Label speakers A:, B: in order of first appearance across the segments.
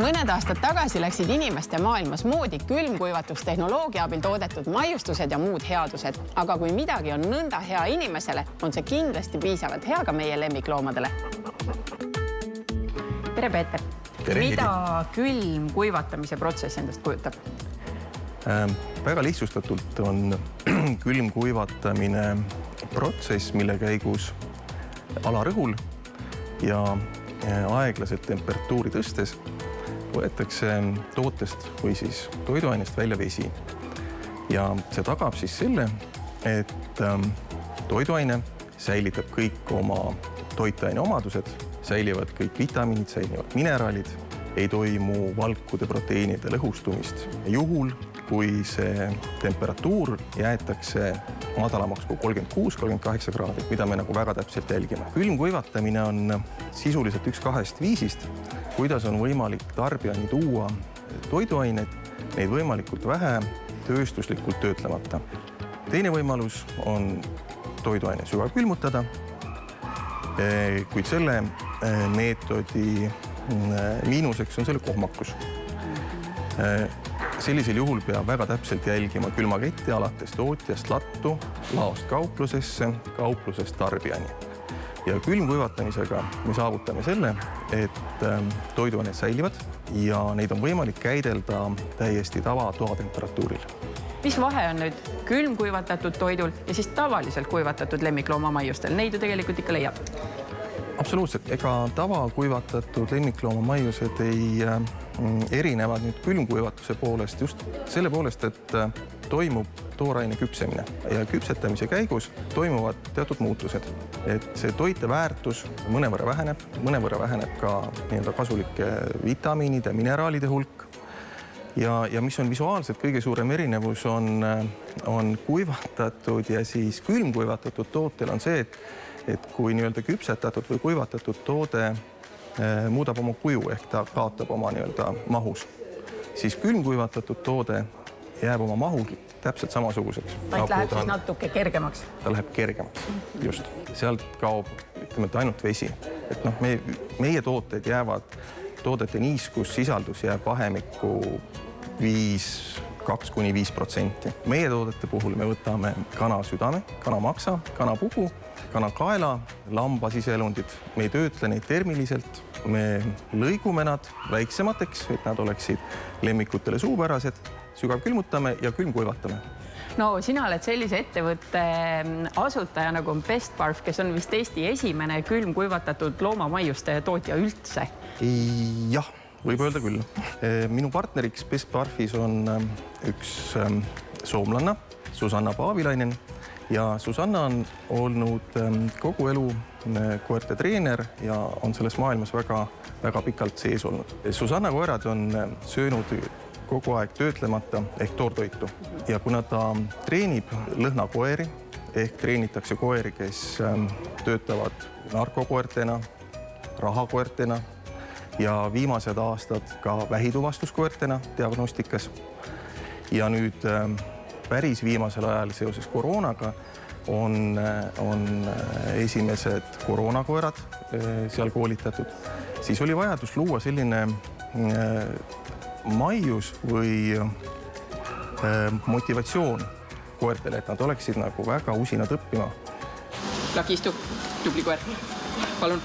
A: Mõned aastad tagasi läksid inimeste maailmas moodi külmkuivatustehnoloogia abil toodetud maiustused ja muud headused. Aga kui midagi on nõnda hea inimesele, on see kindlasti piisavalt hea ka meie lemmikloomadele. Tere, Peeter! Mida külmkuivatamise protsess endast kujutab?
B: Väga lihtsustatult on külmkuivatamine protsess, mille käigus alarõhul ja aeglaselt temperatuuri tõstes võetakse tootest või siis toiduainest välja vesi. Ja see tagab siis selle, et toiduaine säilitab kõik oma toitaine omadused, säilivad kõik vitamiinid, säilivad mineraalid, ei toimu valkude proteiinide lõhustumist. Juhul, kui see temperatuur jäetakse madalamaks kui 36-38 kraadi, mida me nagu väga täpselt jälgime. Külmkuivatamine on sisuliselt üks kahest viisist, kuidas on võimalik tarbijani tuua toiduaineid, neid võimalikult vähe tööstuslikult töötlemata. Teine võimalus on toiduaine sügavkülmutada, kuid selle meetodi miinuseks on selle kohmakus. Sellisel juhul peab väga täpselt jälgima külmaketti alates tootjast lattu, laost kauplusesse, kauplusest tarbijani. Ja külmkuivatamisega me saavutame selle, et toiduained säilivad ja neid on võimalik käidelda täiesti toatemperatuuril.
A: Mis vahe on nüüd külmkuivatatud toidul ja siis tavaliselt kuivatatud lemmikloomamaiustel? Neid ju tegelikult ikka leiab.
B: Absoluutselt. Ega tavakuivatatud lemmikloomamaiused ei erinevad nüüd külmkuivatuse poolest just selle poolest, et toimub tooraine küpsemine ja küpsetamise käigus toimuvad teatud muutused. Et see toite väärtus mõnevõrra väheneb ka kasulike vitamiinide, mineraalide hulk. Ja mis on visuaalselt kõige suurem erinevus on kuivatatud ja siis külmkuivatatud tootel on see, et kui küpsetatud või kuivatatud toode muudab oma kuju ehk ta kaotab oma mahus, siis külmkuivatatud toode jääb oma mahul täpselt samasuguseks.
A: Vaid läheb siis natuke kergemaks?
B: Ta läheb kergemaks, just. Sealt kaob ainult vesi. Et meie tooted jäävad, toodete niiskussisaldus jääb vahemikku 2–5%. Meie toodete puhul me võtame kana südame, kana maksa, kana pugu, kana kaela, lamba siseelundid. Me ei töötle neid termiliselt, me lõigume nad väiksemateks, et nad oleksid lemmikutele suupärased, sügavkülmutame ja külmkuivatame.
A: No sina oled sellise ettevõtte asutaja nagu on Bestbarf, kes on vist Eesti esimene külmkuivatatud loomamaiuste tootja üldse.
B: Jah, võib öelda küll. Minu partneriks Bestbarfis on üks soomlanna, Susanna Paavilainen. Ja Susanna on olnud kogu elu koerte treener ja on selles maailmas väga pikalt sees olnud. Susanna koerad on söönud kogu aeg töötlemata ehk toortoitu. Ja kuna ta treenib lõhnakoeri ehk treenitakse koeri, kes töötavad narkokoertena, rahakoertena ja viimased aastad ka vähituvastuskoertena diagnostikas. Ja nüüd päris viimasel ajal seoses koroonaga on esimesed koroonakoerad seal koolitatud. Siis oli vajadus luua selline maius või motivatsioon koertele, et nad oleksid nagu väga usinad õppima.
A: Laki, istu, tubli koer. Palun.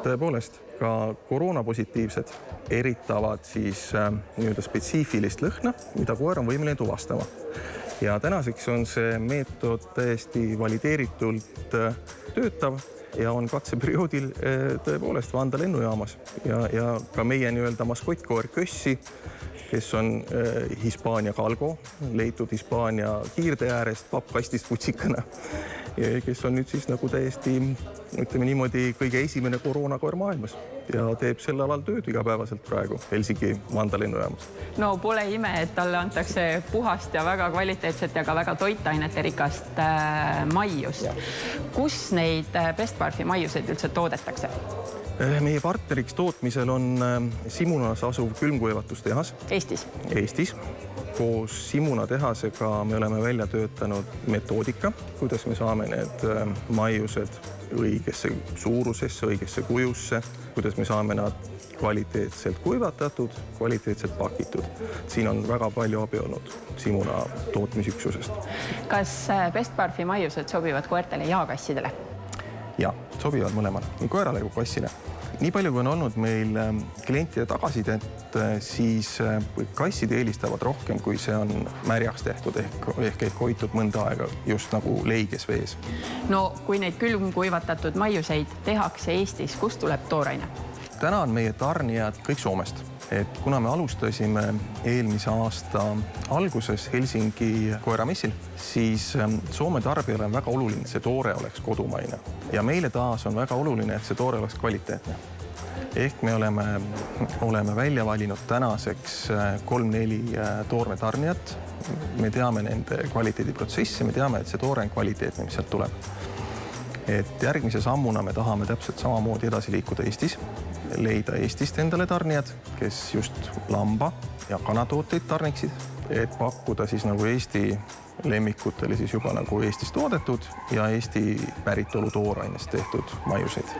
B: Tõepoolest, ka koroonapositiivsed eritavad siis spetsiifilist lõhna, mida koer on võimeline tuvastama. Ja tänaseks on see meetod täiesti valideeritult töötav ja on katseperioodil tõepoolest Vanda lennujaamas. Ja ka meie maskottkoer Kössi, kes on Hispaania Galgo, leitud Hispaania kiirde äärest pappkastist putsikana, kes on nüüd siis nagu täiesti, ütleme niimoodi, kõige esimene koroonakoer maailmas ja teeb sel alal tööd igapäevaselt praegu Helsingi Vanda lennujaamas.
A: No pole ime, et talle antakse puhast ja väga kvaliteetset ja ka väga toitainete rikast maiust. Kus neid Bestbarfi maiuseid üldse toodetakse?
B: Meie partneriks tootmisel on Simunas asuv külmkuivatustehas.
A: Eestis?
B: Eestis. koos Simuna tehasega me oleme välja töötanud metoodika, kuidas me saame need maiused õigesse suurusesse, õigesse kujusse, kuidas me saame nad kvaliteetselt kuivatatud, kvaliteetselt pakitud. Siin on väga palju abi olnud Simuna tootmisüksusest.
A: Kas Best Barfi maiused sobivad koertele ja kassidele?
B: Ja, sobivad mõlemale, nii koerale kui kassile. Nii palju, kui on olnud meil klientide tagasisidet, siis kassid eelistavad rohkem, kui see on märjaks tehtud ehk hoitud mõnda aega just nagu leiges vees.
A: No kui neid külmkuivatatud maiuseid tehakse Eestis, kust tuleb tooraine?
B: Täna on meie tarnijad kõik Soomest. Et kuna me alustasime eelmise aasta alguses Helsingi koeramessil, siis Soome tarbijale on väga oluline, et see toore oleks kodumaine. Ja meile taas on väga oluline, et see toore oleks kvaliteetne. Ehk me oleme välja valinud tänaseks 3-4 toormetarnijat. Me teame nende kvaliteediprotsessi, me teame, et see toore on kvaliteetne, mis sealt tuleb. Et järgmise sammuna me tahame täpselt samamoodi edasi liikuda Eestis, leida Eestist endale tarnijad, kes just lamba- ja kanatooteid tarniksid, et pakkuda siis nagu Eesti lemmikutele siis juba nagu Eestis toodetud ja Eesti päritolu toorainest tehtud maiuseid.